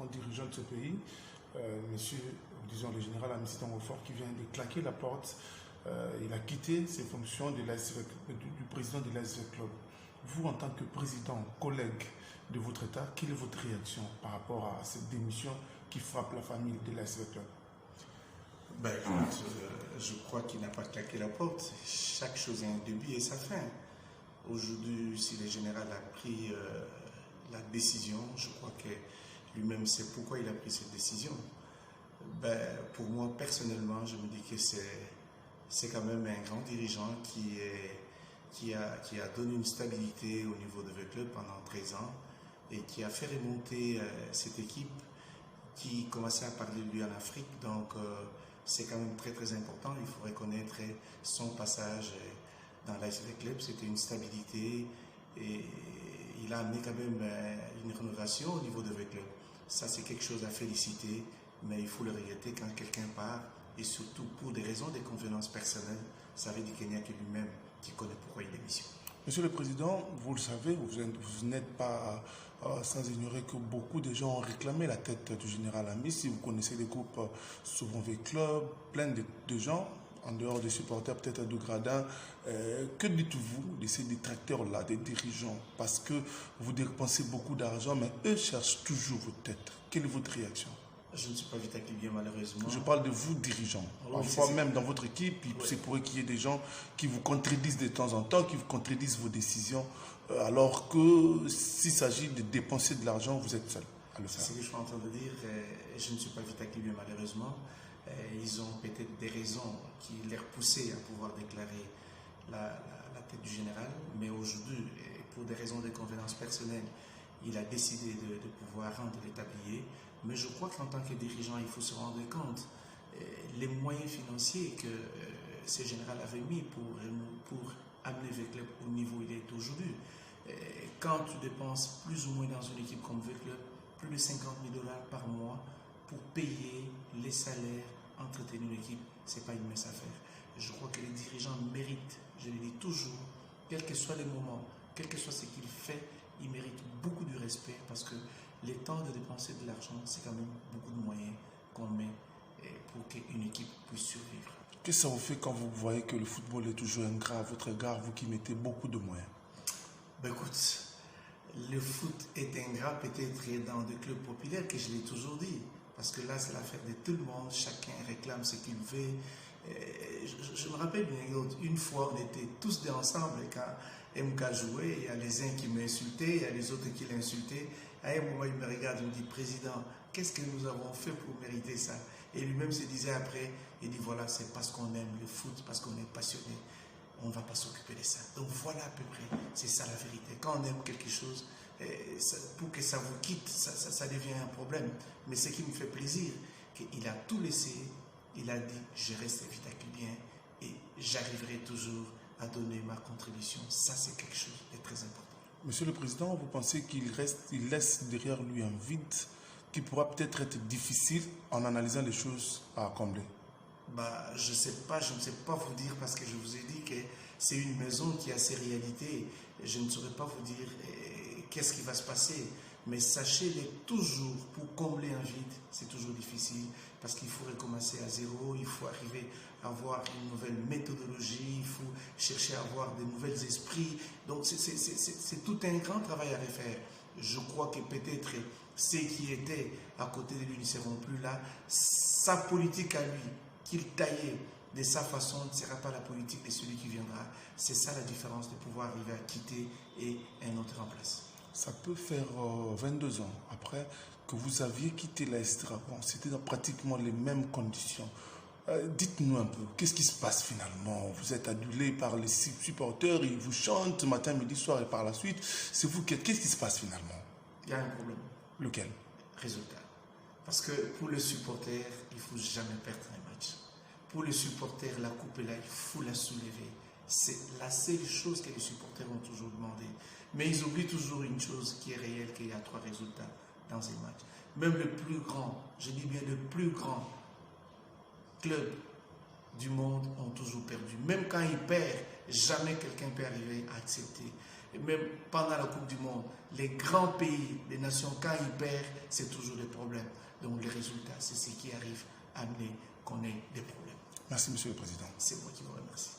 grand dirigeant de ce pays, monsieur, disons le général Amici Tangofor, qui vient de claquer la porte. Il a quitté ses fonctions du président de l'ASV Club. Vous, en tant que président, collègue de votre État, quelle est votre réaction par rapport à cette démission qui frappe la famille de l'ASV Club? Ben, je crois qu'il n'a pas claqué la porte. Chaque chose a un début et sa fin. Aujourd'hui, si le général a pris la décision, je crois que lui-même sait pourquoi il a pris cette décision. Ben, pour moi, personnellement, je me dis que c'est quand même un grand dirigeant qui a donné une stabilité au niveau de V-Club pendant 13 ans et qui a fait remonter cette équipe qui commençait à parler de lui en Afrique. Donc, c'est quand même très très important. Il faut reconnaître son passage dans l'ASV Club. C'était une stabilité et il a amené quand même une rénovation au niveau de V-Club. Ça, c'est quelque chose à féliciter, mais il faut le regretter quand quelqu'un part et surtout pour des raisons de convenance personnelle. Ça veut dire qu'il n'y a que lui-même qui connaît pourquoi il est mission. Monsieur le Président, vous le savez, vous n'êtes pas sans ignorer que beaucoup de gens ont réclamé la tête du général Ami. Si vous connaissez les groupes souvent V-Club, plein de gens, en dehors des supporters peut-être de gradins, que dites-vous de ces détracteurs-là, des dirigeants? Parce que vous dépensez beaucoup d'argent, mais eux cherchent toujours votre tête. Quelle est votre réaction? Je ne suis pas Vitakilien, malheureusement. Je parle de vous, dirigeants. Parfois, même dans votre équipe, c'est pour qu'il y ait des gens qui vous contredisent de temps en temps, qui vous contredisent vos décisions, alors que s'il s'agit de dépenser de l'argent, vous êtes seul à le faire. C'est ce que je suis en train de dire. Je ne suis pas Vitakilien, malheureusement. Ils ont peut-être des raisons qui les poussaient à pouvoir déclarer la tête du général, mais aujourd'hui, pour des raisons de convenance personnelle, il a décidé de pouvoir rendre le tablier. Mais je crois qu'en tant que dirigeant, il faut se rendre compte les moyens financiers que ce général avait mis pour amener V-Club au niveau où il est aujourd'hui. Quand tu dépenses plus ou moins dans une équipe comme V-Club, plus de 50 000 $ par mois pour payer les salaires, entretenir l'équipe, ce n'est pas une mince affaire. Je crois que les dirigeants méritent, je le dis toujours, quel que soit le moment, quel que soit ce qu'il fait, il mérite beaucoup de respect parce que le temps de dépenser de l'argent, c'est quand même beaucoup de moyens qu'on met pour qu'une équipe puisse survivre. Qu'est-ce que ça vous fait quand vous voyez que le football est toujours ingrat à votre égard, vous qui mettez beaucoup de moyens? Ben écoute, le foot est ingrat peut-être dans des clubs populaires, que je l'ai toujours dit. Parce que là, c'est l'affaire de tout le monde, chacun réclame ce qu'il veut. Je me rappelle une fois, on était tous ensemble quand MK jouait, il y a les uns qui m'insultaient, il y a les autres qui l'insultaient. À un moment, il me regarde, il me dit, Président, qu'est-ce que nous avons fait pour mériter ça? Et lui-même se disait après, il dit, voilà, c'est parce qu'on aime le foot, parce qu'on est passionné, on ne va pas s'occuper de ça. Donc voilà à peu près, c'est ça la vérité. Quand on aime quelque chose, pour que ça vous quitte, ça devient un problème. Mais ce qui me fait plaisir, qu'il a tout laissé, il a dit, je reste Vitakilien et j'arriverai toujours à donner ma contribution. Ça, c'est quelque chose de très important. Monsieur le Président, vous pensez qu'il laisse derrière lui un vide qui pourra peut-être être difficile en analysant les choses à combler? Bah, je ne sais pas vous dire parce que je vous ai dit que c'est une maison qui a ses réalités. Je ne saurais pas vous dire qu'est-ce qui va se passer. Mais sachez-le toujours, pour combler un vide, c'est toujours difficile parce qu'il faut recommencer à zéro, il faut arriver à avoir une nouvelle méthodologie, il faut chercher à avoir de nouveaux esprits. Donc c'est tout un grand travail à refaire. Je crois que peut-être ceux qui étaient à côté de lui ne seront plus là. Sa politique à lui, qu'il taillait de sa façon, ne sera pas la politique de celui qui viendra. C'est ça la différence de pouvoir arriver à quitter et un autre en place. Ça peut faire 22 ans après que vous aviez quitté l'AS Dragon. C'était dans pratiquement les mêmes conditions. Dites-nous un peu, qu'est-ce qui se passe finalement? Vous êtes adulé par les supporters, ils vous chantent matin, midi, soir et par la suite. C'est vous, qu'est-ce qui se passe finalement? Il y a un problème. Lequel? Résultat. Parce que pour le supporter, il ne faut jamais perdre un match. Pour le supporter, la coupe est là, il faut la soulever. C'est la seule chose que les supporters ont toujours demandé. Mais ils oublient toujours une chose qui est réelle, qu'il y a 3 résultats dans un match. Même le plus grand, je dis bien le plus grand club du monde ont toujours perdu. Même quand ils perdent, jamais quelqu'un peut arriver à accepter. Et même pendant la Coupe du Monde, les grands pays, les nations, quand ils perdent, c'est toujours des problèmes. Donc les résultats, c'est ce qui arrive à amener qu'on ait des problèmes. Merci, Monsieur le Président. C'est moi qui vous remercie.